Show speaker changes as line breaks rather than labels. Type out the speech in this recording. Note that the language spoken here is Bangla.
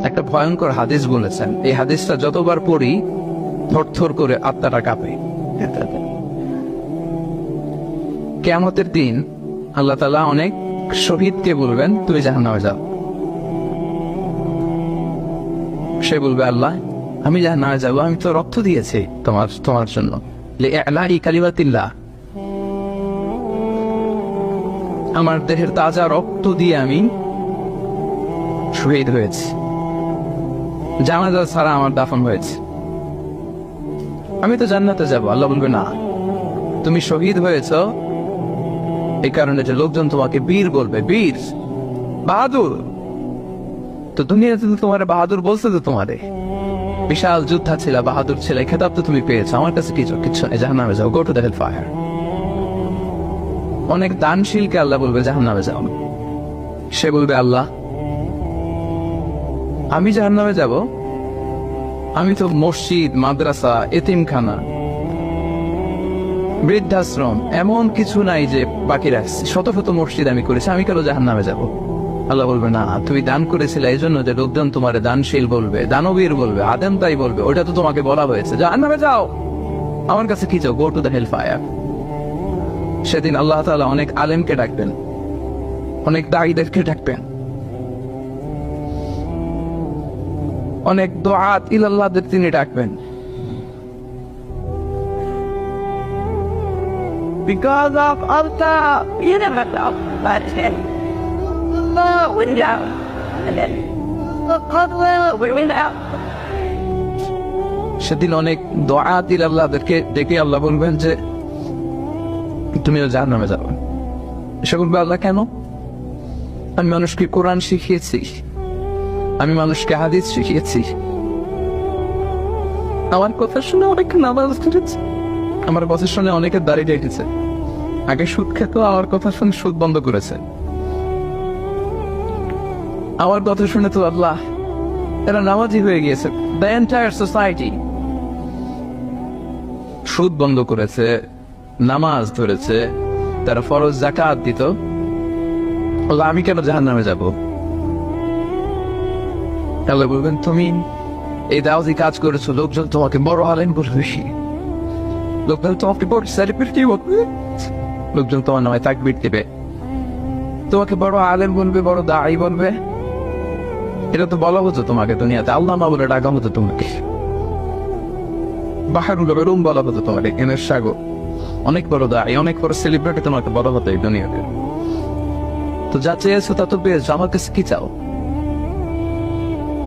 একটা ভয়ঙ্কর হাদিস বলেছেন, এই হাদিসটা যতবার পড়ি থরথর করে আত্মাটা কাঁপে। কিয়ামতের দিন আল্লাহ তাআলা অনেক শহীদকে বলবেন তুমি জাহান্নামে যাও। সে বলবে আল্লাহ আমি জাহান্নামে যাবো, আমি তো রক্ত দিয়েছি তোমার জন্য, লিইলাহি কালিমাতিল্লাহ, আমার দেহের তাজা রক্ত দিয়ে আমি শহীদ হয়েছি, জানাজা ছাড়া আমার দাফন হয়েছে, আমি তো জান্নাতে যাব। আল্লাহ বলবে না, তুমি শহীদ হয়েছ এই কারণে যে লোকজন তোমাকে বীর বলবে, বীর বাহাদুর। তো দুনিয়াতে তো তোমার বাহাদুর বলছে, তো তোমারে বিশাল যোদ্ধা ছিল, বাহাদুর ছিল, এই খেতাব তো তুমি পেয়েছো, আমার কাছে কিচ্ছু নেই, জাহান্নামে যাও, go to the hell fire. অনেক দানশীলকে আল্লাহ বলবে জাহান্নামে যাও। সে বলবে আল্লাহ আমি জাহান্নামে যাব, আমি তো মসজিদ, মাদ্রাসা, এতিমখানা, বৃদ্ধাশ্রম এমন কিছু নাই যে বাকি রাখছি, শত শত মসজিদ আমি করেছি, আমি কেন জাহান্নামে যাব? আল্লাহ বলবে না, তুমি দান করেছিলে এই জন্য যে লোকজন তোমার দানশীল বলবে, দানবীর বলবে, আদেম তাই বলবে, ওটা তো তোমাকে বলা হয়েছে জাহান্নামে যাও, আমার কাছে কি চাও, go to the hell fire. সেদিন আল্লাহ তাআলা অনেক আলেমকে ডাকবেন, অনেক দাঈদেরকে ডাকবেন, অনেক দুআত ইলাল্লাহদের তিনি ডাকবেন।
Because of Allah, you never know. But then, went down. And then, we went out.
সেদিন অনেক দুআত ইলাল্লাহদেরকে ডেকে আল্লাহ বলবেন যে তুমিও জাহান্নামে যাবে। সে বলবে আল্লাহ কেন? আমি মানুষকে কোরআন শিখিয়েছি, আমি মানুষকে হাদিস শিখিয়েছি, আমার কথা শুনে অনেক নামাজ পড়েছে, আমার কথা শুনে অনেকে দাঁড়িয়ে রেখেছে, আগে সুদ খেত, আমার কথা শুনে সুদ বন্ধ করেছে, আমার কথা শুনে তো আল্লাহ এরা নামাজি হয়ে গিয়েছে। দ্য এন্টায়ার সোসাইটি সুদ বন্ধ করেছে, নামাজ ধরেছে, তারা ফরজ যাকাত দিত, আমি কেন জাহান্নামে যাব? আল্লাহ বলবেন তুমি এই দাওয়াতি কাজ করেছো, লোকজন তোমাকে বড় আলেম বলবে, লোকজন তোমাকে বড় সেলিব্রিটি বলবে, লোকজন তোমার নামে তাকবীর দিবে, তোমাকে বড় আলেম বলবে, বড় দাঈ বলবে। এটা তো বলা হতো তোমাকে দুনিয়াতে, আল্লামা বলে ডাকা হতো তোমাকে, বাহারুল উলুম বলা হতো তোমাকে, জ্ঞানের সাগর, অনেক বড় দাঈ, অনেক বড় সেলিব্রিটি তোমাকে বলা হতো এই দুনিয়াতে। তো যা চেয়েছো তা তো পেয়েছো, আমার কাছে কি চাও?